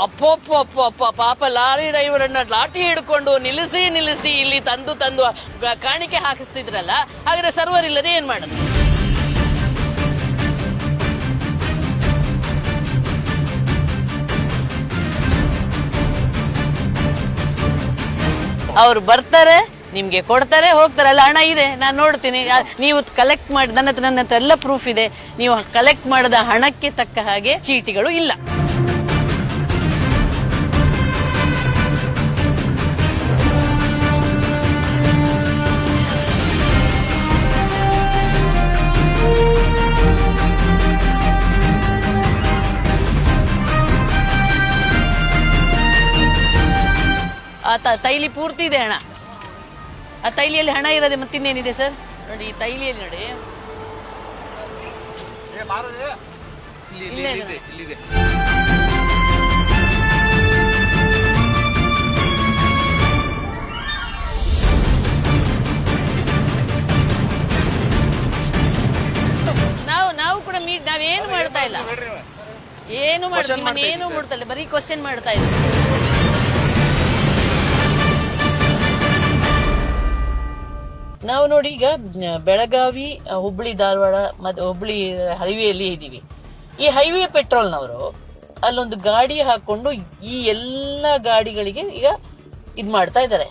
ಅಪ್ಪೊಪ್ಪೊಪ್ಪೊಪ್ಪ ಪಾಪ ಲಾರಿ ಡ್ರೈವರನ್ನ ಲಾಠಿ ಹಿಡ್ಕೊಂಡು ನಿಲ್ಲಿಸಿ ಇಲ್ಲಿ ತಂದು ಕಾಣಿಕೆ ಹಾಕಿಸ್ತಿದ್ರಲ್ಲ, ಹಾಗಾದ್ರೆ ಸರ್ವರ್ ಇಲ್ಲದೆ ಏನ್ ಮಾಡೋದು? ಅವ್ರು ಬರ್ತಾರೆ, ನಿಮ್ಗೆ ಕೊಡ್ತಾರೆ, ಹೋಗ್ತಾರೆ. ಅಲ್ಲ ಹಣ ಇದೆ, ನಾನು ನೋಡ್ತೀನಿ. ನೀವು ಕಲೆಕ್ಟ್ ಮಾಡಿ, ನನ್ನ ಹತ್ರ ಎಲ್ಲ ಪ್ರೂಫ್ ಇದೆ. ನೀವು ಕಲೆಕ್ಟ್ ಮಾಡಿದ ಹಣಕ್ಕೆ ತಕ್ಕ ಹಾಗೆ ಚೀಟಿಗಳು ಇಲ್ಲ. ತೈಲಿ ಪೂರ್ತಿ ಇದೆ ಹಣ. ಆ ತೈಲಿಯಲ್ಲಿ ಹಣ ಇರೋದೆ ಮತ್ತಿನ್ನೇನಿದೆ ಸರ್? ನೋಡಿ ಈ ತೈಲಿಯಲ್ಲಿ ನೋಡಿ, ನಾವು ಕೂಡ ನಾವೇನು ಮಾಡ್ತಾ ಇಲ್ಲ, ಏನು ಮಾಡ್ತಾ ಇಲ್ಲ, ಬರೀ ಕ್ವಶನ್ ಮಾಡ್ತಾ ಇದ್ದೀವಿ. ನಾವು ನೋಡಿ ಈಗ ಬೆಳಗಾವಿ, ಹುಬ್ಳಿ, ಧಾರವಾಡ ಮತ್ತೆ ಹುಬ್ಳಿ ಹೈವೇಲಿ ಇದ್ದೀವಿ. ಈ ಹೈವೇ ಪೆಟ್ರೋಲ್ನವರು ಅಲ್ಲೊಂದು ಗಾಡಿ ಹಾಕೊಂಡು ಈ ಎಲ್ಲಾ ಗಾಡಿಗಳಿಗೆ ಈಗ ಇದ್ ಮಾಡ್ತಾ ಇದ್ದಾರೆ,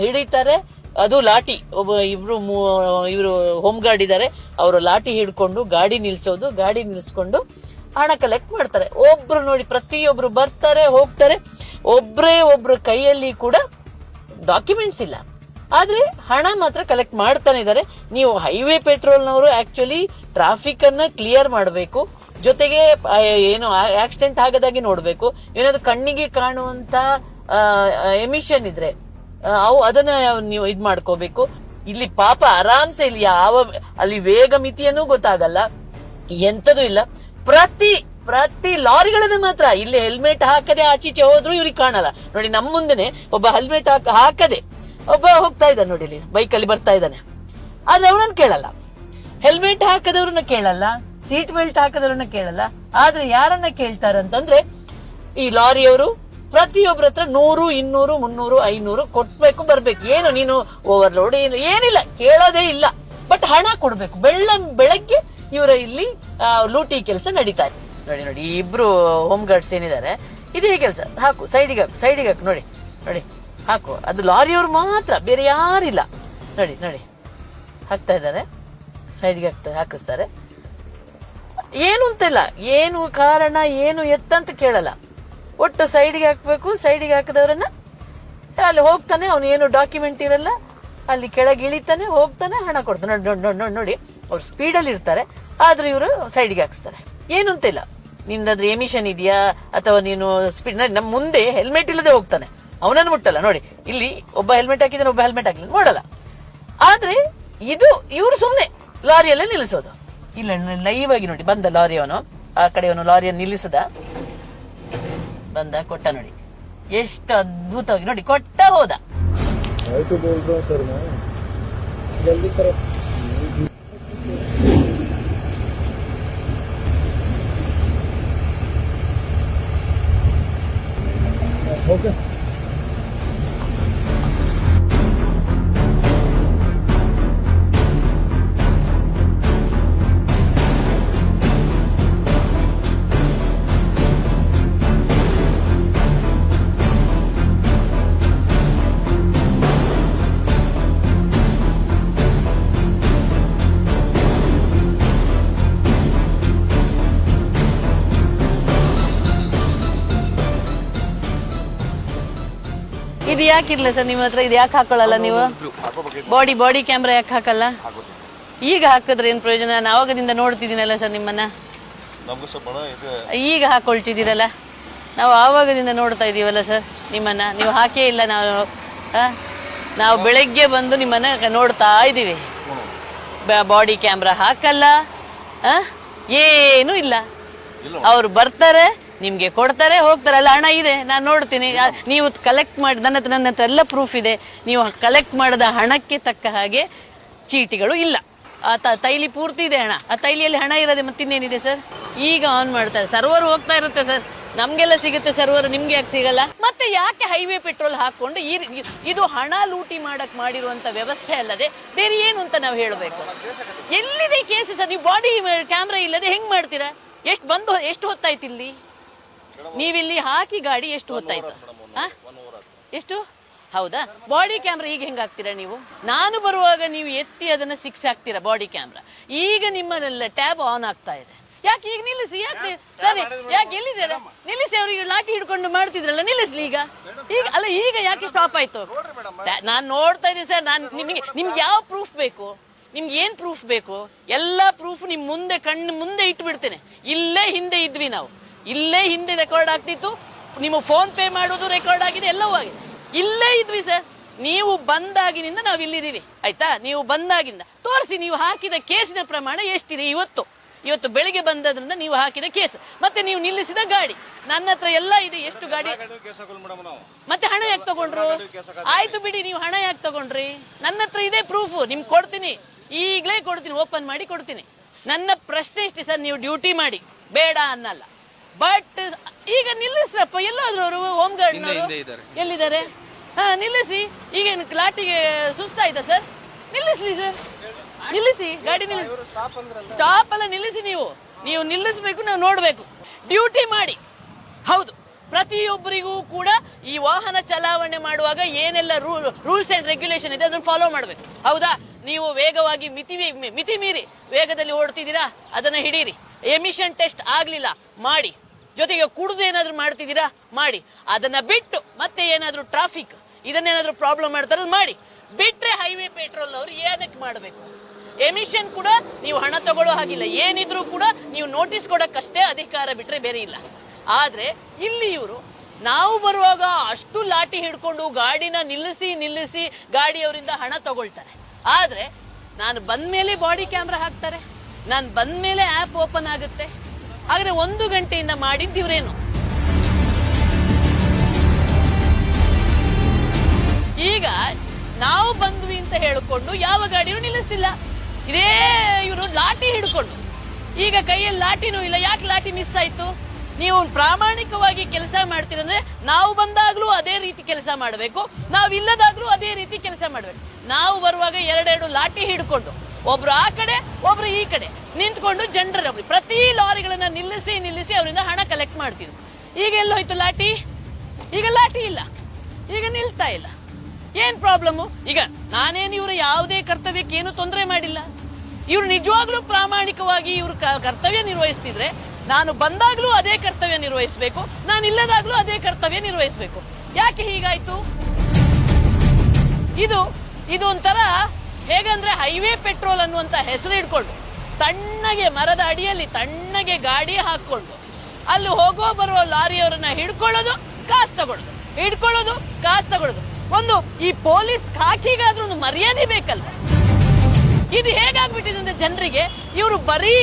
ಹಿಡಿತಾರೆ. ಅದು ಲಾಠಿ, ಇವರು ಹೋಮ್ ಗಾರ್ಡ್ ಇದ್ದಾರೆ, ಅವರು ಲಾಠಿ ಹಿಡ್ಕೊಂಡು ಗಾಡಿ ನಿಲ್ಸ್ಕೊಂಡು ಹಣ ಕಲೆಕ್ಟ್ ಮಾಡ್ತಾರೆ. ಒಬ್ರು ನೋಡಿ, ಪ್ರತಿಯೊಬ್ರು ಬರ್ತಾರೆ ಹೋಗ್ತಾರೆ, ಒಬ್ರು ಕೈಯಲ್ಲಿ ಕೂಡ ಡಾಕ್ಯುಮೆಂಟ್ಸ್ ಇಲ್ಲ, ಆದ್ರೆ ಹಣ ಮಾತ್ರ ಕಲೆಕ್ಟ್ ಮಾಡ್ತಾನೆ ಇದ್ದಾರೆ. ನೀವು ಹೈವೇ ಪೆಟ್ರೋಲ್ನವರು ಆಕ್ಚುಲಿ ಟ್ರಾಫಿಕ್ ಅನ್ನ ಕ್ಲಿಯರ್ ಮಾಡಬೇಕು, ಜೊತೆಗೆ ಏನು ಆಕ್ಸಿಡೆಂಟ್ ಆಗದಾಗಿ ನೋಡ್ಬೇಕು. ಏನಾದ್ರು ಕಣ್ಣಿಗೆ ಕಾಣುವಂತ ಎಮಿಷನ್ ಇದ್ರೆ ಅದನ್ನ ನೀವು ಇದ್ ಮಾಡ್ಕೋಬೇಕು. ಇಲ್ಲಿ ಪಾಪ ಆರಾಮ್ಸೆ ಇಲ್ಲಿ ಅಲ್ಲಿ ವೇಗ ಮಿತಿಯನ್ನು ಗೊತ್ತಾಗಲ್ಲ, ಎಂತದೂ ಇಲ್ಲ. ಪ್ರತಿ ಲಾರಿಗಳನ್ನ ಮಾತ್ರ ಇಲ್ಲಿ ಹೆಲ್ಮೆಟ್ ಹಾಕದೆ ಆಚೀಚೆ ಹೋದ್ರು ಇವ್ರಿಗೆ ಕಾಣಲ್ಲ. ನೋಡಿ, ನಮ್ಮ ಮುಂದೆನೆ ಒಬ್ಬ ಹೆಲ್ಮೆಟ್ ಹಾಕದೆ ಒಬ್ಬ ಹೋಗ್ತಾ ಇದ್ದಾನೆ ನೋಡಿ, ಇಲ್ಲಿ ಬೈಕಲ್ಲಿ ಬರ್ತಾ ಇದ್ದಾನೆ. ಆದ್ರೆ ಅವನನ್ನ ಕೇಳಲ್ಲ, ಹೆಲ್ಮೆಟ್ ಹಾಕದವ್ರನ್ನ ಕೇಳಲ್ಲ, ಸೀಟ್ ಬೆಲ್ಟ್ ಹಾಕದವ್ರನ್ನ ಕೇಳಲ್ಲ. ಆದ್ರೆ ಯಾರನ್ನ ಕೇಳ್ತಾರಂತಂದ್ರೆ ಈ ಲಾರಿಯವರು ಪ್ರತಿಯೊಬ್ಬರ ಹತ್ರ 100, 200, 300, 500 ಕೊಟ್ಬೇಕು, ಬರ್ಬೇಕು. ಏನು ನೀನು ಓವರ್ಲೋಡ್ ಏನಿಲ್ಲ, ಕೇಳೋದೇ ಇಲ್ಲ, ಬಟ್ ಹಣ ಕೊಡ್ಬೇಕು. ಬೆಳಗ್ಗೆ ಇವರ ಇಲ್ಲಿ ಲೂಟಿ ಕೆಲಸ ನಡೀತಾ ಇದೆ. ನೋಡಿ ಇಬ್ರು ಹೋಮ್ ಗಾರ್ಡ್ಸ್ ಏನಿದ್ದಾರೆ, ಇದೇ ಕೆಲಸ. ಹಾಕು ಸೈಡಿಗೆ ಹಾಕು, ನೋಡಿ ಹಾಕು. ಅದು ಲಾರಿಯವ್ರು ಮಾತ್ರ, ಬೇರೆ ಯಾರಿಲ್ಲ. ನೋಡಿ ಹಾಕ್ತಾ ಇದ್ದಾರೆ, ಸೈಡ್ಗೆ ಹಾಕಿಸ್ತಾರೆ. ಏನು ಅಂತಿಲ್ಲ, ಏನು ಕಾರಣ, ಏನು ಎತ್ತಂತ ಕೇಳಲ್ಲ, ಒಟ್ಟು ಸೈಡ್ಗೆ ಹಾಕ್ಬೇಕು. ಸೈಡ್ಗೆ ಹಾಕಿದವ್ರನ್ನ ಅಲ್ಲಿ ಹೋಗ್ತಾನೆ, ಅವನು ಏನು ಡಾಕ್ಯುಮೆಂಟ್ ಇರಲ್ಲ, ಅಲ್ಲಿ ಕೆಳಗೆ ಇಳಿತಾನೆ, ಹೋಗ್ತಾನೆ, ಹಣ ಕೊಡ್ತಾನೆ. ನೋಡಿ ಅವ್ರು ಸ್ಪೀಡಲ್ಲಿ ಇರ್ತಾರೆ, ಆದ್ರೂ ಇವರು ಸೈಡ್ಗೆ ಹಾಕಿಸ್ತಾರೆ. ಏನು ಅಂತಿಲ್ಲ, ನಿಂದಾದ್ರೆ ಎಮಿಷನ್ ಇದೆಯಾ ಅಥವಾ ನೀನು ಸ್ಪೀಡ್. ನಮ್ಮ ಮುಂದೆ ಹೆಲ್ಮೆಟ್ ಇಲ್ಲದೆ ಹೋಗ್ತಾನೆ, ಅವನನ್ನು ಮುಟ್ಟಲ್ಲ. ನೋಡಿ, ಇಲ್ಲಿ ಒಬ್ಬ ಹೆಲ್ಮೆಟ್ ಹಾಕಿದ್ದಾನೆ, ಒಬ್ಬ ಹೆಲ್ಮೆಟ್ ಹಾಕಿಲ್ಲ, ನೋಡಲ್ಲ. ಆದ್ರೆ ಇವರು ಸುಮ್ನೆ ಲಾರಿಯಲ್ಲೇ ನಿಲ್ಲಿಸೋದು. ಇಲ್ಲ, ಲೈವ್ ಆಗಿ ನೋಡಿ, ಬಂದ ಲಾರಿಯವನು, ಆ ಕಡೆಯವನು ಲಾರಿಯನ್ನು ನಿಲ್ಲಿಸದ, ಬಂದ ಕೊಟ್ಟ. ನೋಡಿ ಎಷ್ಟು ಅದ್ಭುತವಾಗಿ, ನೋಡಿ ಕೊಟ್ಟ, ಹೋದ. ಓಕೆ. ಇದು ಯಾಕಿರ್ಲ ಸರ್ ನಿಮ್ಮ ಹತ್ರ? ಇದು ಯಾಕೆ ಹಾಕೊಳ್ಳಲ್ಲ ನೀವು? ಬಾಡಿ ಕ್ಯಾಮ್ರಾ ಯಾಕೆ ಹಾಕಲ್ಲ? ಈಗ ಹಾಕಿದ್ರೆ ಏನ್ ಪ್ರಯೋಜನ? ನಾನು ಆವಾಗದಿಂದ ನೋಡ್ತಿದ್ದೀನಲ್ಲ ಸರ್ ನಿಮ್ಮನ್ನ, ಈಗ ಹಾಕೊಳ್ತಿದ್ದೀರಲ್ಲ. ನಾವು ಆವಾಗದಿಂದ ನೋಡ್ತಾ ಇದೀವಲ್ಲ ಸರ್ ನಿಮ್ಮನ್ನ, ನೀವು ಹಾಕೇ ಇಲ್ಲ. ನಾವು ಬೆಳಗ್ಗೆ ಬಂದು ನಿಮ್ಮನ್ನ ನೋಡ್ತಾ ಇದ್ದೀವಿ. ಬಾಡಿ ಕ್ಯಾಮ್ರಾ ಹಾಕಲ್ಲ, ಏನೂ ಇಲ್ಲ. ಅವ್ರು ಬರ್ತಾರೆ, ನಿಮ್ಗೆ ಕೊಡ್ತಾರೆ, ಹೋಗ್ತಾರೆ. ಅಲ್ಲ ಹಣ ಇದೆ, ನಾನು ನೋಡ್ತೀನಿ. ನೀವು ಕಲೆಕ್ಟ್ ಮಾಡಿ, ನನ್ನ ಹತ್ರ ಎಲ್ಲ ಪ್ರೂಫ್ ಇದೆ. ನೀವು ಕಲೆಕ್ಟ್ ಮಾಡಿದ ಹಣಕ್ಕೆ ತಕ್ಕ ಹಾಗೆ ಚೀಟಿಗಳು ಇಲ್ಲ. ತೈಲಿ ಪೂರ್ತಿ ಇದೆ ಹಣ. ಆ ತೈಲಿಯಲ್ಲಿ ಹಣ ಇರೋದೆ ಮತ್ತಿನ್ನೇನಿದೆ ಸರ್? ಈಗ ಆನ್ ಮಾಡ್ತಾರೆ, ಸರ್ವರ್ ಹೋಗ್ತಾ ಇರುತ್ತೆ ಸರ್. ನಮ್ಗೆಲ್ಲ ಸಿಗುತ್ತೆ ಸರ್ವರ್, ನಿಮ್ಗೆ ಯಾಕೆ ಸಿಗಲ್ಲ? ಮತ್ತೆ ಯಾಕೆ ಹೈವೇ ಪೆಟ್ರೋಲ್ ಹಾಕೊಂಡು ಇದು ಹಣ ಲೂಟಿ ಮಾಡಕ್ ಮಾಡಿರುವಂತ ವ್ಯವಸ್ಥೆ ಅಲ್ಲದೆ ಬೇರೆ ಏನು ಅಂತ ನಾವು ಹೇಳಬೇಕು? ಎಲ್ಲಿದೆ ಕೇಸ್ ಸರ್? ನೀವು ಬಾಡಿ ಕ್ಯಾಮ್ರಾ ಇಲ್ಲದೆ ಹೆಂಗ್ ಮಾಡ್ತೀರಾ? ಎಷ್ಟು ಹೊತ್ತಾಯ್ತು ಇಲ್ಲಿ? ನೀವಿಲ್ಲಿ ಹಾಕಿ ಗಾಡಿ ಎಷ್ಟು ಹೊತ್ತಾಯ್ತು? ಎಷ್ಟು? ಹೌದಾ? ಬಾಡಿ ಕ್ಯಾಮ್ರಾ ಈಗ ಹೆಂಗ್ ಹಾಕ್ತೀರಾ ನೀವು? ನಾನು ಬರುವಾಗ ನೀವು ಎತ್ತಿ ಅದನ್ನ 6 ಹಾಕ್ತೀರಾ ಬಾಡಿ ಕ್ಯಾಮ್ರಾ. ಈಗ ನಿಮ್ಮ ಟ್ಯಾಬ್ ಆನ್ ಆಗ್ತಾ ಇದೆ. ಯಾಕೆ ಈಗ ನಿಲ್ಲಿಸಿ? ಯಾಕೆ ಸರಿ, ಯಾಕೆ ಎಲ್ಲಿದ್ದಾರೆ? ನಿಲ್ಲಿಸಿ. ಅವ್ರಿಗೆ ಲಾಠಿ ಹಿಡ್ಕೊಂಡು ಮಾಡ್ತಿದ್ರಲ್ಲ, ನಿಲ್ಲಿಸ್ಲಿ ಈಗ. ಅಲ್ಲ, ಈಗ ಯಾಕೆ ಸ್ಟಾಪ್ ಆಯ್ತು? ನಾನು ನೋಡ್ತಾ ಇದ್ದೀನಿ ಸರ್. ನಿಮ್ಗೆ ಯಾವ ಪ್ರೂಫ್ ಬೇಕು? ನಿಮ್ಗೆ ಏನ್ ಪ್ರೂಫ್ ಬೇಕು? ಎಲ್ಲಾ ಪ್ರೂಫ್ ನಿಮ್ ಮುಂದೆ, ಕಣ್ಣು ಮುಂದೆ ಇಟ್ಬಿಡ್ತೇನೆ. ಇಲ್ಲೇ ಹಿಂದೆ ಇದ್ವಿ ನಾವು, ಇಲ್ಲೇ ಹಿಂದೆ ರೆಕಾರ್ಡ್ ಆಗ್ತಿತ್ತು. ನಿಮ್ಮ ಫೋನ್ ಪೇ ಮಾಡೋದು ರೆಕಾರ್ಡ್ ಆಗಿದೆ, ಎಲ್ಲವೂ ಆಗಿದೆ. ಇಲ್ಲೇ ಇದ್ವಿ ಸರ್. ನೀವು ಬಂದಾಗಿನಿಂದ ನಾವು ಇಲ್ಲಿದ್ದೀವಿ, ಆಯ್ತಾ? ನೀವು ಬಂದಾಗಿಂದ ತೋರಿಸಿ, ನೀವು ಹಾಕಿದ ಕೇಸಿನ ಪ್ರಮಾಣ ಎಷ್ಟಿದೆ ಇವತ್ತು ಬೆಳಿಗ್ಗೆ ಬಂದದ್ರಿಂದ ನೀವು ಹಾಕಿದ ಕೇಸ್, ಮತ್ತೆ ನೀವು ನಿಲ್ಲಿಸಿದ ಗಾಡಿ. ನನ್ನ ಹತ್ರ ಎಲ್ಲ ಇದೆ. ಎಷ್ಟು ಗಾಡಿ? ಮತ್ತೆ ಹಣ ಯಾಕೆ ತಗೊಂಡ್ರು? ಆಯ್ತು ಬಿಡಿ, ನೀವು ಹಣ ಯಾಕೆ ತಗೊಂಡ್ರಿ? ನನ್ನ ಹತ್ರ ಇದೆ ಪ್ರೂಫ್, ನಿಮ್ಗೆ ಕೊಡ್ತೀನಿ, ಈಗಲೇ ಕೊಡ್ತೀನಿ, ಓಪನ್ ಮಾಡಿ ಕೊಡ್ತೀನಿ. ನನ್ನ ಪ್ರಶ್ನೆ ಇಷ್ಟೇ ಸರ್, ನೀವು ಡ್ಯೂಟಿ ಮಾಡಿ, ಬೇಡ ಅನ್ನಲ್ಲ. ಬಟ್ ಈಗ ನಿಲ್ಲಿಸ್ರಪ್ಪ. ಎಲ್ಲಾದ್ರು ಅವರು ಹೋಮ್ ಗಾರ್ಡ್ ಎಲ್ಲಿದ್ದಾರೆ? ನಿಲ್ಲಿಸಿ. ಈಗೇನು ಲಾಟಿಗೆ ಸುಸ್ತಾಯ್ತಾ ಸರ್? ನಿಲ್ಲಿಸ್ಲಿ ಸರ್, ನಿಲ್ಲಿಸಿ ಗಾಡಿ, ನಿಲ್ಲಿಸಿ. ಸ್ಟಾಪ್ ಅಲ್ಲ, ನಿಲ್ಲಿಸಿ. ನೀವು ನಿಲ್ಲಿಸ್ಬೇಕು, ನಾವು ನೋಡ್ಬೇಕು. ಡ್ಯೂಟಿ ಮಾಡಿ. ಹೌದು, ಪ್ರತಿಯೊಬ್ಬರಿಗೂ ಕೂಡ ಈ ವಾಹನ ಚಲಾವಣೆ ಮಾಡುವಾಗ ಏನೆಲ್ಲ ರೂಲ್ಸ್ ಅಂಡ್ ರೆಗ್ಯುಲೇಷನ್ ಇದೆ ಅದನ್ನು ಫಾಲೋ ಮಾಡಬೇಕು. ಹೌದಾ? ನೀವು ವೇಗವಾಗಿ ಮಿತಿ ಮೀರಿ ವೇಗದಲ್ಲಿ ಓಡ್ತಿದ್ದೀರಾ, ಅದನ್ನ ಹಿಡೀರಿ. ಎಮಿಷನ್ ಟೆಸ್ಟ್ ಆಗ್ಲಿಲ್ಲ ಮಾಡಿ. ಜೊತೆಗೆ ಕುಡಿದು ಏನಾದ್ರು ಮಾಡ್ತಿದ್ದೀರಾ ಮಾಡಿ. ಅದನ್ನ ಬಿಟ್ಟು ಮತ್ತೆ ಏನಾದ್ರು ಟ್ರಾಫಿಕ್ ಇದನ್ನೇನಾದ್ರು ಪ್ರಾಬ್ಲಮ್ ಮಾಡ್ತಾರೆ ಮಾಡಿ. ಬಿಟ್ರೆ ಹೈವೇ ಪೆಟ್ರೋಲ್ ಅವರು ಏನಕ್ಕೆ ಮಾಡಬೇಕು? ಎಮಿಷನ್ ಕೂಡ ನೀವು ಹಣ ತಗೊಳ್ಳೋ ಹಾಗಿಲ್ಲ. ಏನಿದ್ರು ಕೂಡ ನೀವು ನೋಟಿಸ್ ಕೊಡಕ್ಕಷ್ಟೇ ಅಧಿಕಾರ, ಬಿಟ್ರೆ ಬೇರೆ ಇಲ್ಲ. ಆದ್ರೆ ಇಲ್ಲಿ ಇವರು ನಾವು ಬರುವಾಗ ಅಷ್ಟು ಲಾಠಿ ಹಿಡ್ಕೊಂಡು ಗಾಡಿನ ನಿಲ್ಲಿಸಿ ಗಾಡಿಯವರಿಂದ ಹಣ ತಗೊಳ್ತಾರೆ. ಆದ್ರೆ ನಾನು ಬಂದ ಮೇಲೆ ಬಾಡಿ ಕ್ಯಾಮ್ರಾ ಹಾಕ್ತಾರೆ, ನಾನು ಬಂದ ಮೇಲೆ ಆಪ್ ಓಪನ್ ಆಗುತ್ತೆ. ಆದ್ರೆ 1 ಗಂಟೆಯಿಂದ ಮಾಡಿದ್ದೀವ್ರೇನು? ಈಗ ನಾವು ಬಂದ್ವಿ ಅಂತ ಹೇಳಿಕೊಂಡು ಯಾವ ಗಾಡಿನೂ ನಿಲ್ಲಿಸ್ತಿಲ್ಲ. ಇದೇ ಇವರು ಲಾಠಿ ಹಿಡ್ಕೊಂಡು, ಈಗ ಕೈಯಲ್ಲಿ ಲಾಠಿನೂ ಇಲ್ಲ. ಯಾಕೆ ಲಾಠಿ ಮಿಸ್ ಆಯ್ತು? ನೀವು ಪ್ರಾಮಾಣಿಕವಾಗಿ ಕೆಲಸ ಮಾಡ್ತೀರಂದ್ರೆ ನಾವು ಬಂದಾಗ್ಲೂ ಅದೇ ರೀತಿ ಕೆಲಸ ಮಾಡಬೇಕು, ನಾವು ಇಲ್ಲದಾಗ್ಲೂ ಅದೇ ರೀತಿ ಕೆಲಸ ಮಾಡ್ಬೇಕು. ನಾವು ಬರುವಾಗ 2 ಲಾಠಿ ಹಿಡ್ಕೊಂಡು, ಒಬ್ರು ಆ ಕಡೆ ಒಬ್ರು ಈ ಕಡೆ ನಿಂತ್ಕೊಂಡು ಜನರ ಪ್ರತಿ ಲಾರಿಗಳನ್ನ ನಿಲ್ಲಿಸಿ ಅವರಿಂದ ಹಣ ಕಲೆಕ್ಟ್ ಮಾಡ್ತಿದ್ರು. ಈಗ ಎಲ್ಲೋಯ್ತು ಲಾಠಿ? ಈಗ ಲಾಠಿ ಇಲ್ಲ, ಈಗ ನಿಲ್ತಾ ಇಲ್ಲ. ಏನ್ ಪ್ರಾಬ್ಲಮ್ಮು? ಈಗ ನಾನೇನು ಇವರು ಯಾವುದೇ ಕರ್ತವ್ಯಕ್ಕೆ ಏನು ತೊಂದರೆ ಮಾಡಿಲ್ಲ. ಇವ್ರು ನಿಜವಾಗ್ಲೂ ಪ್ರಾಮಾಣಿಕವಾಗಿ ಇವ್ರು ಕರ್ತವ್ಯ ನಿರ್ವಹಿಸ್ತಿದ್ರೆ ನಾನು ಬಂದಾಗ್ಲೂ ಅದೇ ಕರ್ತವ್ಯ ನಿರ್ವಹಿಸಬೇಕು, ನಾನು ಇಲ್ಲದಾಗ್ಲೂ ಅದೇ ಕರ್ತವ್ಯ ನಿರ್ವಹಿಸಬೇಕು. ಯಾಕೆ ಹೀಗಾಯ್ತು? ಇದು ಒಂಥರ ಹೇಗಂದ್ರೆ ಹೈವೇ ಪೆಟ್ರೋಲ್ ಅನ್ನುವಂತ ಹೆಸರು ಇಟ್ಕೊಂಡು ತಣ್ಣಗೆ ಮರದ ಅಡಿಯಲ್ಲಿ ತಣ್ಣಗೆ ಗಾಡಿ ಹಾಕೊಂಡು ಅಲ್ಲಿ ಹೋಗೋ ಬರುವ ಲಾರಿಯವರನ್ನ ಹಿಡ್ಕೊಳ್ಳೋದು, ಕಾಸು ತಗೊಳ್ಳೋದು, ಹಿಡ್ಕೊಳ್ಳೋದು, ಕಾಸು ತಗೊಳ್ಳೋದು. ಈ ಪೊಲೀಸ್ ಖಾಕಿಗಾದ್ರೂ ಒಂದು ಮರ್ಯಾದೆ ಬೇಕಲ್ಲ? ಇದು ಹೇಗಾಗ್ಬಿಟ್ಟಿದೆ ಅಂದ್ರೆ ಜನರಿಗೆ ಇವರು ಬರೀ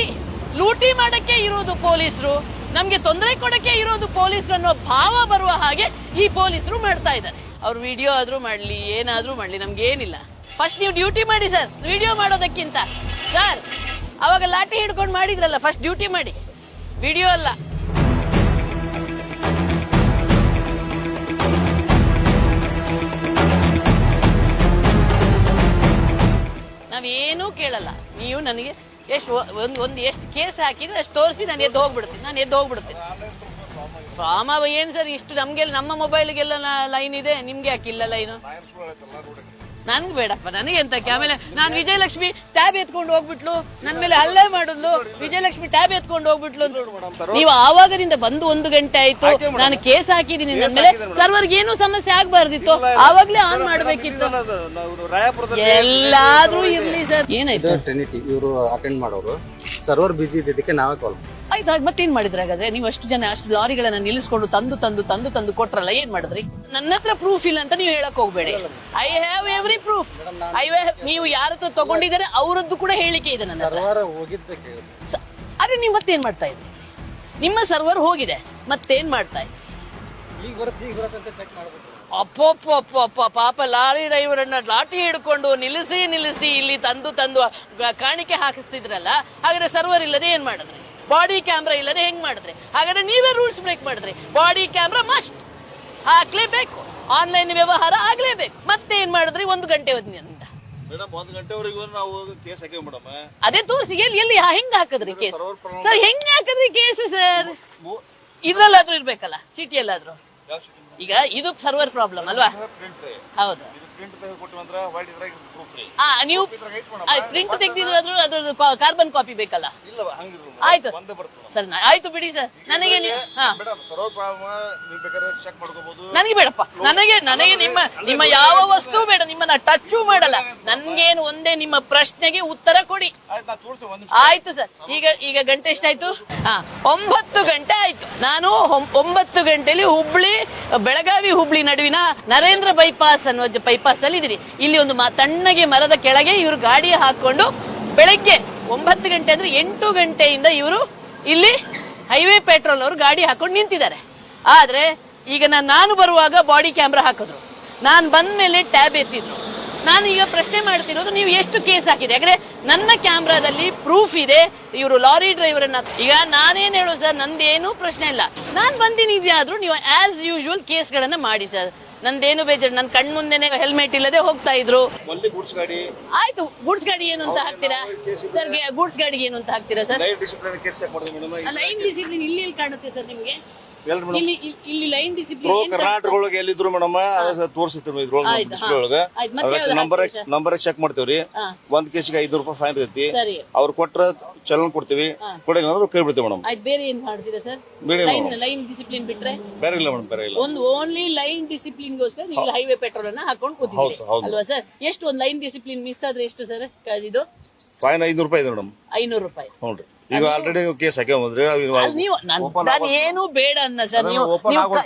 ಲೂಟಿ ಮಾಡಕ್ಕೆ ಇರೋದು ಪೊಲೀಸರು, ನಮ್ಗೆ ತೊಂದರೆ ಕೊಡಕ್ಕೆ ಇರೋದು ಪೊಲೀಸರು ಅನ್ನೋ ಭಾವ ಬರುವ ಹಾಗೆ ಈ ಪೊಲೀಸರು ಮಾಡ್ತಾ ಇದ್ದಾರೆ. ಅವ್ರು ವಿಡಿಯೋ ಆದ್ರೂ ಮಾಡ್ಲಿ, ಏನಾದ್ರೂ ಮಾಡ್ಲಿ, ನಮ್ಗೆ ಏನಿಲ್ಲ. ಫಸ್ಟ್ ನೀವು ಡ್ಯೂಟಿ ಮಾಡಿ ಸರ್, ವಿಡಿಯೋ ಮಾಡೋದಕ್ಕಿಂತ. ಸರ್ ಅವಾಗ ಲಾಠಿ ಹಿಡ್ಕೊಂಡು ಮಾಡಿದ್ರಲ್ಲ, ಫಸ್ಟ್ ಡ್ಯೂಟಿ ಮಾಡಿ, ವಿಡಿಯೋ ಅಲ್ಲ. ನಾವೇನೂ ಕೇಳಲ್ಲ. ನೀವು ನನಗೆ ಎಷ್ಟು ಕೇಸ್ ಹಾಕಿದ್ರೆ ಅಷ್ಟು ತೋರಿಸಿ ನಾನು ಎದ್ದು ಹೋಗ್ಬಿಡ್ತೀನಿ. ಫಾರ್ಮ್ ಏನ್ ಸರ್ ಇಷ್ಟು? ನಮ್ಗೆಲ್ಲ ನಮ್ಮ ಮೊಬೈಲ್ಗೆಲ್ಲ ಲೈನ್ ಇದೆ, ನಿಮ್ಗೆ ಯಾಕಿಲ್ಲ ಲೈನು? ನನ್ಗೆ ಬೇಡಪ್ಪ, ನನಗೆ ಎಂತ. ಆಮೇಲೆ ನಾನು ವಿಜಯಲಕ್ಷ್ಮಿ ಟ್ಯಾಬ್ ಎತ್ಕೊಂಡು ಹೋಗ್ಬಿಟ್ಲು, ನನ್ ಮೇಲೆ ಹಲ್ಲೆ ಮಾಡುದು, ವಿಜಯಲಕ್ಷ್ಮಿ ಟ್ಯಾಬ್ ಎತ್ಕೊಂಡು ಹೋಗ್ಬಿಟ್ಲು. ನೀವು ಆವಾಗದಿಂದ ಬಂದು 1 ಗಂಟೆ ಆಯ್ತು, ನಾನು ಕೇಸ್ ಹಾಕಿದೀನಿ ನನ್ನ ಮೇಲೆ. ಸರ್ವರ್ಗೆ ಏನು ಸಮಸ್ಯೆ ಆಗ್ಬಾರ್ದಿತ್ತು, ಆವಾಗ್ಲೇ ಆನ್ ಮಾಡ್ಬೇಕಿತ್ತು. ಎಲ್ಲಾದ್ರೂ ಇರ್ಲಿ ಸರ್. ಏನಾಯ್ತು? ಟ್ರಿನಿಟಿ ಇವರು ಅಟೆಂಡ್ ಮಾಡೋರು, ಸರ್ವರ್ ಬಿಸಿ ಇದ್ದಕ್ಕೆ ನಾವೇ ಕಾಲ್. ಆಯ್ತು, ಮತ್ತೇನ್ ಮಾಡಿದ್ರೆ? ಹಾಗಾದ್ರೆ ನೀವು ಅಷ್ಟು ಲಾರಿಗಳನ್ನ ನಿಲ್ಲಿಸ್ಕೊಂಡು ತಂದು ಕೊಟ್ರಲ್ಲ, ಏನ್ ಮಾಡಿದ್ರಿ? ನನ್ನ ಹತ್ರ ಪ್ರೂಫ್ ಇಲ್ಲ ಅಂತ ನೀವು ಹೇಳಕ್ ಹೋಗ್ಬೇಡಿ. I have every proof. ನೀವು ಯಾರ ಹತ್ರ ತಗೊಂಡಿದ್ದಾರೆ ಅವರದ್ದು ಕೂಡ ಹೇಳಿಕೆ ಇದೆ ನನ್ನ ಹತ್ರ. ಅದೇ ನೀವು ಮತ್ತೇನ್ ಮಾಡ್ತಾ ಇದ್ರಿ? ನಿಮ್ಮ ಸರ್ವರ್ ಹೋಗಿದೆ, ಮತ್ತೇನ್ ಮಾಡ್ತಾ ಇದ್ರಿ? ಅಪ್ಪೊಪ್ಪ ಪಾಪ ಲಾರಿ ಡ್ರೈವರನ್ನ ಲಾಠಿ ಹಿಡ್ಕೊಂಡು ನಿಲ್ಲಿಸಿ ಇಲ್ಲಿ ತಂದು ಕಾಣಿಕೆ ಹಾಕಿಸ್ತಿದ್ರಲ್ಲ. ಹಾಗಾದ್ರೆ ಸರ್ವರ್ ಇಲ್ಲದೆ ಏನ್ ಮಾಡಿದ್ರಿ? ಬಾಡಿ ಕ್ಯಾಮ್ರಾ ಇಲ್ಲದೆ ಹೆಂಗ್ ಮಾಡಿದ್ರೆ? ಹಾಗಾದ್ರೆ ನೀವೇ ರೂಲ್ಸ್ ಬ್ರೇಕ್ ಮಾಡಿದ್ರಿ. ಬಾಡಿ ಕ್ಯಾಮ್ರಾ ಮಸ್ಟ್ ಹಾಕ್ಲೇಬೇಕು, ಆನ್ಲೈನ್ ವ್ಯವಹಾರ ಆಗ್ಲೇಬೇಕು. ಮತ್ತೆ ಏನ್ ಮಾಡಿದ್ರಿ? 1 ಗಂಟೆ ಹೊತ್ತಿನಿಂದ ಮೇಡಮ್ 1 ಗಂಟೆವರೆಗೂ ನಾವು ಕೇಸ್ ಹಾಕಿವಿ ಮೇಡಮ್. ಅದೇ ತೋರಿಸಿ, ಎಲ್ಲಿ ಹೆಂಗ್ ಹಾಕಿದ್ರಿ ಕೇಸ್ ಸರ್? ಹೆಂಗ್ ಹಾಕಿದ್ರಿ ಕೇಸ್ ಸರ್? ಇದ್ರಲ್ಲಾದ್ರೂ ಇರ್ಬೇಕಲ್ಲ, ಚೀಟಿಯಲ್ಲಾದ್ರೂ. ಈಗ ಇದು ಸರ್ವರ್ ಪ್ರಾಬ್ಲಮ್ ಅಲ್ವಾ? ಹೌದು. ನೀವು ಪ್ರಿಂಟ್ ತೆಗ್ದಿರೋದ್ರೂ ಅದ್ರದ್ದು ಕಾರ್ಬನ್ ಕಾಪಿ ಬೇಕಲ್ಲ? ಆಯ್ತು ಸರ್, ಆಯ್ತು ಬಿಡಿ ಸರ್. ನನಗೆ ನನಗೆ ಬೇಡಪ್ಪ, ನನಗೆ ನಿಮ್ಮ ಯಾವ ವಸ್ತು ಬೇಡ, ನಿಮ್ಮನ್ನ ಟಚ್ಚು ಮಾಡಲ್ಲ. ನನ್ಗೇನು ಒಂದೇ ನಿಮ್ಮ ಪ್ರಶ್ನೆಗೆ ಉತ್ತರ ಕೊಡಿ. ಆಯ್ತು ಸರ್. ಈಗ ಗಂಟೆ ಎಷ್ಟಾಯ್ತು? 9 ಗಂಟೆ ಆಯ್ತು. ನಾನು 9 ಗಂಟೆಲಿ ಬೆಳಗಾವಿ ಹುಬ್ಳಿ ನಡುವಿನ ನರೇಂದ್ರ ಬೈಪಾಸ್ ಅನ್ನುವ ಬೈಪಾಸ್ ಅಲ್ಲಿ ಇದೀನಿ. ಇಲ್ಲಿ ಒಂದು ತಣ್ಣಗೆ ಮರದ ಕೆಳಗೆ ಇವರು ಗಾಡಿ ಹಾಕೊಂಡು ಬೆಳಗ್ಗೆ 9 ಗಂಟೆ ಅಂದ್ರೆ 8 ಗಂಟೆಯಿಂದ ಇವರು ಇಲ್ಲಿ ಹೈವೇ ಪೆಟ್ರೋಲ್ ಅವರು ಗಾಡಿ ಹಾಕೊಂಡು ನಿಂತಿದ್ದಾರೆ. ಆದ್ರೆ ಈಗ ನಾನು ಬರುವಾಗ ಬಾಡಿ ಕ್ಯಾಮ್ರಾ ಹಾಕಿದ್ರು, ನಾನು ಬಂದ ಮೇಲೆ ಟ್ಯಾಬ್ ಎತ್ತಿದ್ರು. ನಾನು ಈಗ ಪ್ರಶ್ನೆ ಮಾಡ್ತಿರೋದು, ನೀವು ಎಷ್ಟು ಕೇಸ್ ಹಾಕಿದೆ? ಯಾಕಂದ್ರೆ ನನ್ನ ಕ್ಯಾಮ್ರಾದಲ್ಲಿ ಪ್ರೂಫ್ ಇದೆ ಇವರು ಲಾರಿ ಡ್ರೈವರನ್ನ. ಈಗ ನಾನೇನ್ ಹೇಳು ಸರ್, ನಂದೇನು ಪ್ರಶ್ನೆ ಇಲ್ಲ, ನಾನ್ ಬಂದಿನಿ. ಇದ್ಯಾದ್ರೂ ನೀವು ಆಸ್ ಯೂಶುವಲ್ ಕೇಸ್ಗಳನ್ನ ಮಾಡಿ ಸರ್, ನಂದೇನು ಬೇಜಾರು. ನನ್ ಕಣ್ ಮುಂದೆನೆ ಹೆಲ್ಮೆಟ್ ಇಲ್ಲದೆ ಹೋಗ್ತಾ ಇದ್ರು. ಆಯ್ತು, ಗೂಡ್ಸ್ ಗಾಡಿ ಏನು ಅಂತ ಹಾಕ್ತೀರಾ ಸರ್? ಗೂಡ್ಸ್ ಗಾಡಿಗೆ ಏನು ಅಂತ ಹಾಕ್ತೀರಾ ಸರ್? ಲೈನ್ ಡಿಸಿಪ್ಲಿನ್ ಇಲ್ಲಿ ಕಾಣುತ್ತೆ ಸರ್ ನಿಮ್ಗೆ? ಇಲ್ಲಿ ಲೈನ್ ಡಿಸಿಪ್ಲಿನ್ ಕರ್ನಾಟಕ ಒಳಗೆ ಎಲ್ಲಿದ್ರು ಮೇಡಮ್ ತೋರಿಸ್ತೀವಿ. ನಂಬರ್ ಚೆಕ್ ಮಾಡ್ತೇವ್ರಿ. 1 ಕೇಸಿಗೆ 500 ರೂಪಾಯಿ ಫೈನ್ ಇರ್ತೈತಿ. ಅವ್ರು ಕೊಟ್ರ ಚಲನ್ ಕೊಡ್ತೀವಿ, ಕೊಡಿಲ್ಲ ಅಂದ್ರೆ ಕೈ ಬಿಡ್ತೇವೆ ಮೇಡಮ್. ಬೇರೆ ಏನ್ ಮಾಡ್ತೀರಾ ಸರ್? ಲೈನ್ ಡಿಸಿಪ್ಲಿನ್ ಬಿಟ್ರೆ ಬೇರೆ ಇಲ್ಲ ಮೇಡಮ್, ಬೇರೆ ಇಲ್ಲ. ಒಂದು ಓನ್ಲಿ ಲೈನ್ ಡಿಸಿಪ್ಲಿನ್ ಗೋಸ್ಕರ ನೀವು ಹೈವೇ ಪೆಟ್ರೋಲ್ ಅನ್ನ ಹಾಕೊಂಡು ಕೂತಿದ್ದೀರಿ ಅಲ್ವಾ ಸರ್? ಎಷ್ಟು ಒಂದು ಲೈನ್ ಡಿಸಿಪ್ಲಿನ್ ಮಿಸ್ ಆದ್ರೆ ಎಷ್ಟು ಸರ್ ಇದು ಫೈನ್? 500 ರೂಪಾಯಿ ಇದೆ ಮೇಡಮ್. 500 ರೂಪಾಯಿ. ಹೌದ್ರಿ. ಈಗ ಆಲ್ರೆಡಿ ಕೇಸ್ ಹಾಕ್ಯಾವಂದ್ರೆ ನಾನು ಏನು ಬೇಡ ಅನ್ನ ಸರ್.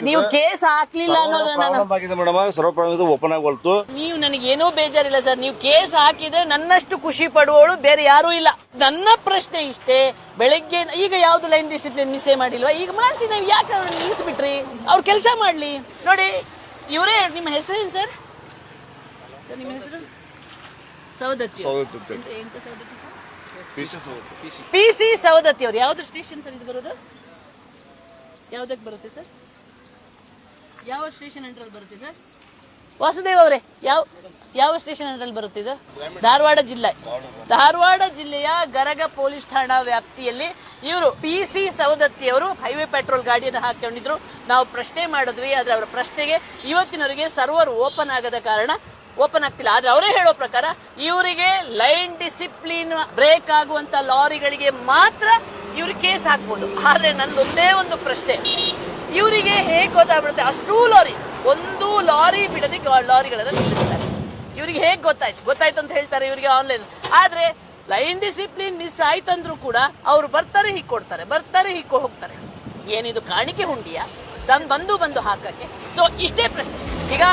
ನೀವು ಕೇಸ್ ಹಾಕ್ಲಿಲ್ಲ ಅನ್ನೋದನ್ನ ಸರ್ವ ಓಪನ್ ಆಗಿ ಹೊಲ್ತು. ನೀವು ನನಗೇನೂ ಬೇಜಾರಿಲ್ಲ ಸರ್. ನೀವು ಕೇಸ್ ಹಾಕಿದ್ರೆ ನನ್ನಷ್ಟು ಖುಷಿ ಪಡುವವಳು ಬೇರೆ ಯಾರೂ ಇಲ್ಲ. ನನ್ನ ಪ್ರಶ್ನೆ ಇಷ್ಟೇ, ಬೆಳಗ್ಗೆ ಈಗ ಯಾವ್ದು ಲೈನ್ ಡಿಸಿಪ್ಲಿನ್ ಮಿಸ್ಸೇ ಮಾಡಿಲ್ವಾ? ಈಗ ಮಾಡಿಸಿ, ನೀವು ಯಾಕೆ ಅವ್ರನ್ನ ನಿಲ್ಲಿಸ್ಬಿಟ್ರಿ? ಅವ್ರು ಕೆಲಸ ಮಾಡ್ಲಿ. ನೋಡಿ ಇವರೇ. ನಿಮ್ಮ ಹೆಸರೇನು ಸರ್? ನಿಮ್ಮ ಹೆಸರು ಸೌದತ್ತಿ. ಎಂತ ಸೌದತ್ತಿ ಸರ್? PC ಸೌದತ್ತಿ ಅವರು. ಯಾವ್ದು ಸ್ಟೇಷನ್ ಸರ್ ಇದು ಬರೋದು? ಯಾವ್ದಕ್ಕೆ ಬರುತ್ತೆ ಸರ್? ಯಾವ ಸ್ಟೇಷನ್ ಅಂಡರಲ್ಲಿ ಬರುತ್ತೆ ಸರ್? ವಾಸುದೇವ್ ಅವರೇ, ಯಾವ ಸ್ಟೇಷನ್ ಅಂಡರಲ್ಲಿ ಬರುತ್ತೆ ಇದು? ಧಾರವಾಡ ಜಿಲ್ಲೆಯ ಗರಗ ಪೊಲೀಸ್ ಠಾಣಾ ವ್ಯಾಪ್ತಿಯಲ್ಲಿ ಇವರು PC ಸೌದತ್ತಿ ಅವರು ಹೈವೇ ಪೆಟ್ರೋಲ್ ಗಾಡಿಯನ್ನು ಹಾಕೊಂಡಿದ್ರು. ನಾವು ಪ್ರಶ್ನೆ ಮಾಡಿದ್ವಿ, ಆದ್ರೆ ಅವರ ಪ್ರಶ್ನೆಗೆ ಇವತ್ತಿನವರೆಗೆ ಸರ್ವರ್ ಓಪನ್ ಆಗದ ಕಾರಣ ಓಪನ್ ಆಗ್ತಿಲ್ಲ. ಆದ್ರೆ ಅವರೇ ಹೇಳೋ ಪ್ರಕಾರ ಇವರಿಗೆ ಲೈನ್ ಡಿಸಿಪ್ಲಿನ್ ಬ್ರೇಕ್ ಆಗುವಂತ ಲಾರಿಗಳಿಗೆ ಮಾತ್ರ ಇವ್ರಿಗೆ ಕೇಸ್ ಹಾಕ್ಬೋದು. ಆದ್ರೆ ನಂದೊಂದೇ ಒಂದು ಪ್ರಶ್ನೆ, ಇವರಿಗೆ ಹೇಗೆ ಗೊತ್ತಾಗ್ಬಿಡುತ್ತೆ ಅಷ್ಟೂ ಲಾರಿ, ಒಂದು ಲಾರಿ ಬಿಡದೆ ಲಾರಿಗಳನ್ನ ನಿಲ್ಲಿಸ್ತಾರೆ? ಇವ್ರಿಗೆ ಹೇಗೆ ಗೊತ್ತಾಯ್ತು ಅಂತ ಹೇಳ್ತಾರೆ ಇವರಿಗೆ ಆನ್ಲೈನ್. ಆದ್ರೆ ಲೈನ್ ಡಿಸಿಪ್ಲಿನ್ ಮಿಸ್ ಆಯ್ತಂದ್ರೂ ಕೂಡ ಅವ್ರು ಬರ್ತಾರೆ, ಹೀಗೆ ಕೊಡ್ತಾರೆ, ಬರ್ತಾರೆ, ಹೀಗೆ ಹೋಗ್ತಾರೆ. ಏನಿದು ಕಾಣಿಕೆ ಹುಂಡಿಯಾ ಬಂದು ಹಾಕಕ್ಕೆ? ಸೊ ಇಷ್ಟೇ ಪ್ರಶ್ನೆ. ಈಗ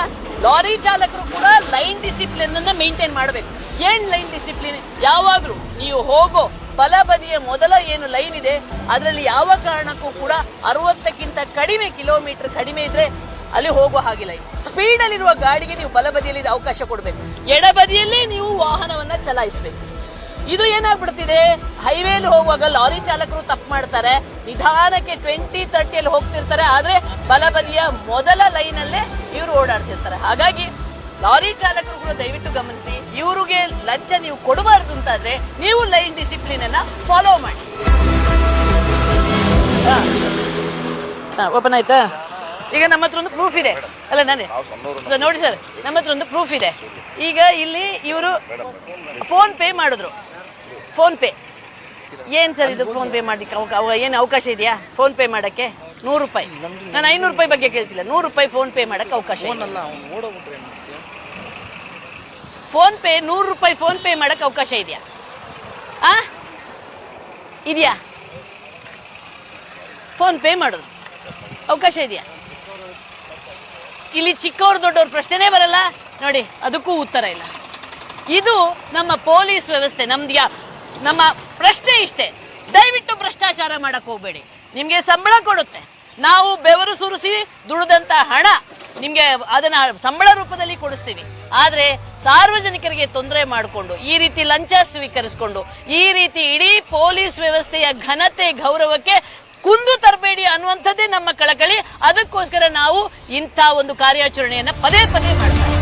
ಲಾರಿ ಚಾಲಕರು ಕೂಡ ಲೈನ್ ಡಿಸಿಪ್ಲಿನ್ ಅನ್ನ ಮೇಂಟೈನ್ ಮಾಡಬೇಕು. ಏನ್ ಲೈನ್ ಡಿಸಿಪ್ಲಿನ್? ಯಾವಾಗ್ಲೂ ನೀವು ಹೋಗೋ ಬಲಬದಿಯ ಮೊದಲ ಏನು ಲೈನ್ ಇದೆ ಅದರಲ್ಲಿ ಯಾವ ಕಾರಣಕ್ಕೂ ಕೂಡ 60ಕ್ಕಿಂತ ಕಡಿಮೆ ಕಿಲೋಮೀಟರ್ ಕಡಿಮೆ ಇದ್ರೆ ಅಲ್ಲಿ ಹೋಗೋ ಹಾಗಿಲ್ಲ. ಸ್ಪೀಡ್ ಅಲ್ಲಿರುವ ಗಾಡಿಗೆ ನೀವು ಬಲಬದಿಯಲ್ಲಿ ಅವಕಾಶ ಕೊಡಬೇಕು, ಎಡಬದಿಯಲ್ಲೇ ನೀವು ವಾಹನವನ್ನ ಚಲಾಯಿಸಬೇಕು. ಇದು ಏನಾಗ್ಬಿಡ್ತಿದೆ, ಹೈವೇಲಿ ಹೋಗುವಾಗ ಲಾರಿ ಚಾಲಕರು ತಪ್ಪು ಮಾಡ್ತಾರೆ, ನಿಧಾನಕ್ಕೆ 20-30 ಹೋಗ್ತಿರ್ತಾರೆ, ಆದ್ರೆ ಬಲಬದಿಯ ಮೊದಲ ಲೈನ್ ಅಲ್ಲೇ ಇವರು ಓಡಾಡ್ತಿರ್ತಾರೆ. ಹಾಗಾಗಿ ಲಾರಿ ಚಾಲಕರು ಕೂಡ ದಯವಿಟ್ಟು ಗಮನಿಸಿ, ಇವರಿಗೆ ಲಂಚ ನೀವು ಕೊಡಬಾರ್ದು ಅಂತಾದ್ರೆ ನೀವು ಲೈನ್ ಡಿಸಿಪ್ಲಿನ್ ಅನ್ನ ಫಾಲೋ ಮಾಡಿ. ಓಪನ್ ಆಯ್ತಾ? ಈಗ ನಮ್ಮ ಹತ್ರ ಒಂದು ಪ್ರೂಫ್ ಇದೆ ಅಲ್ಲ, ನಾನೇ ನೋಡಿ ಸರ್, ನಮ್ಮ ಹತ್ರ ಒಂದು ಪ್ರೂಫ್ ಇದೆ. ಈಗ ಇಲ್ಲಿ ಇವರು ಫೋನ್ ಪೇ ಮಾಡಿದ್ರು. ಫೋನ್ ಪೇ ಏನ್ ಸರ್ ಇದು? ಫೋನ್ ಪೇ ಮಾಡ್ಲಿಕ್ಕೆ ಏನು ಅವಕಾಶ ಇದೆಯಾ ಫೋನ್ ಪೇ ಮಾಡಕ್ಕೆ? 100 ರೂಪಾಯಿ. ನಾನು 500 ರೂಪಾಯಿ ಬಗ್ಗೆ ಕೇಳ್ತಿಲ್ಲ, 100 ರೂಪಾಯಿ ಫೋನ್ ಪೇ ಮಾಡಕ್ಕೆ ಅವಕಾಶ. ಫೋನ್ ಪೇ 100 ರೂಪಾಯಿ ಫೋನ್ ಪೇ ಮಾಡಕ್ಕೆ ಅವಕಾಶ ಇದೆಯಾ? ಇದೆಯಾ? ಫೋನ್ ಪೇ ಮಾಡೋದು ಅವಕಾಶ ಇದೆಯಾ? ಇಲ್ಲಿ ಚಿಕ್ಕವ್ರು ದೊಡ್ಡವ್ರ ಪ್ರಶ್ನೆನೇ ಬರಲ್ಲ ನೋಡಿ, ಅದಕ್ಕೂ ಉತ್ತರ ಇಲ್ಲ. ಇದು ನಮ್ಮ ಪೊಲೀಸ್ ವ್ಯವಸ್ಥೆ. ನಮ್ಮ ಪ್ರಶ್ನೆ ಇಷ್ಟೇ, ದಯವಿಟ್ಟು ಭ್ರಷ್ಟಾಚಾರ ಮಾಡಕ್ ಹೋಗ್ಬೇಡಿ. ನಿಮ್ಗೆ ಸಂಬಳ ಕೊಡುತ್ತೆ, ನಾವು ಬೆವರು ಸುರಿಸಿ ದುಡಿದಂತ ಹಣ ನಿಮ್ಗೆ ಅದನ್ನ ಸಂಬಳ ರೂಪದಲ್ಲಿ ಕೊಡಿಸ್ತೀವಿ. ಆದ್ರೆ ಸಾರ್ವಜನಿಕರಿಗೆ ತೊಂದರೆ ಮಾಡಿಕೊಂಡು ಈ ರೀತಿ ಲಂಚ ಸ್ವೀಕರಿಸಿಕೊಂಡು ಈ ರೀತಿ ಇಡೀ ಪೊಲೀಸ್ ವ್ಯವಸ್ಥೆಯ ಘನತೆ ಗೌರವಕ್ಕೆ ಕುಂದು ತರಬೇಡಿ ಅನ್ನುವಂಥದ್ದೇ ನಮ್ಮ ಕಳಕಳಿ. ಅದಕ್ಕೋಸ್ಕರ ನಾವು ಇಂಥ ಒಂದು ಕಾರ್ಯಾಚರಣೆಯನ್ನ ಪದೇ ಪದೇ ಮಾಡ್ತಾ ಇದ್ದೀವಿ.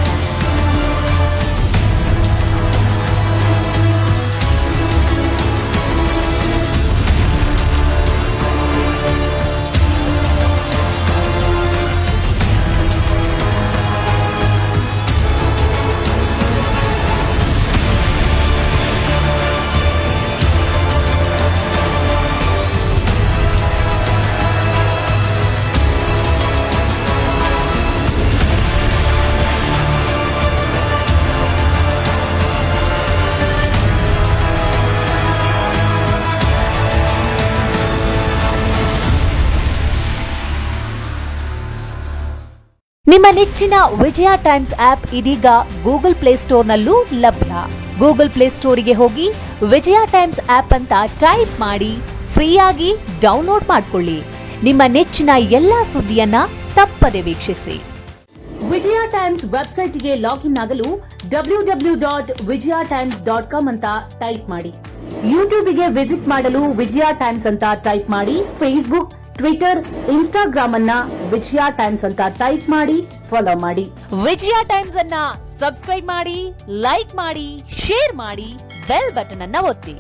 ನಿಮ್ಮ ನೆಚ್ಚಿನ ವಿಜಯ ಟೈಮ್ಸ್ ಆಪ್ ಇದೀಗ ಗೂಗಲ್ ಪ್ಲೇಸ್ಟೋರ್ನಲ್ಲೂ ಲಭ್ಯ. ಗೂಗಲ್ ಪ್ಲೇಸ್ಟೋರಿಗೆ ಹೋಗಿ ವಿಜಯ ಟೈಮ್ಸ್ ಆಪ್ ಅಂತ ಟೈಪ್ ಮಾಡಿ ಫ್ರೀಯಾಗಿ ಡೌನ್ಲೋಡ್ ಮಾಡಿಕೊಳ್ಳಿ. ನಿಮ್ಮ ನೆಚ್ಚಿನ ಎಲ್ಲಾ ಸುದ್ದಿಯನ್ನ ತಪ್ಪದೆ ವೀಕ್ಷಿಸಿ. ವಿಜಯ ಟೈಮ್ಸ್ ವೆಬ್ಸೈಟ್ಗೆ ಲಾಗಿನ್ ಆಗಲು www.vijayatimes.com ಅಂತ ಟೈಪ್ ಮಾಡಿ. ಯೂಟ್ಯೂಬ್ಗೆ ವಿಸಿಟ್ ಮಾಡಲು ವಿಜಯ ಟೈಮ್ಸ್ ಅಂತ ಟೈಪ್ ಮಾಡಿ. ಫೇಸ್ಬುಕ್, ಟ್ವಿಟರ್, ಇನ್ಸ್ಟಾಗ್ರಾಮ್ ಅನ್ನ ವಿಜಯ ಟೈಮ್ಸ್ ಅಂತ ಟೈಪ್ ಮಾಡಿ ಫಾಲೋ ಮಾಡಿ. ವಿಜಯ ಟೈಮ್ಸ್ ಅನ್ನ ಸಬ್ಸ್ಕ್ರೈಬ್ ಮಾಡಿ, ಲೈಕ್ ಮಾಡಿ, ಶೇರ್ ಮಾಡಿ, ಬೆಲ್ ಬಟನ್ ಅನ್ನ ಒತ್ತಿ.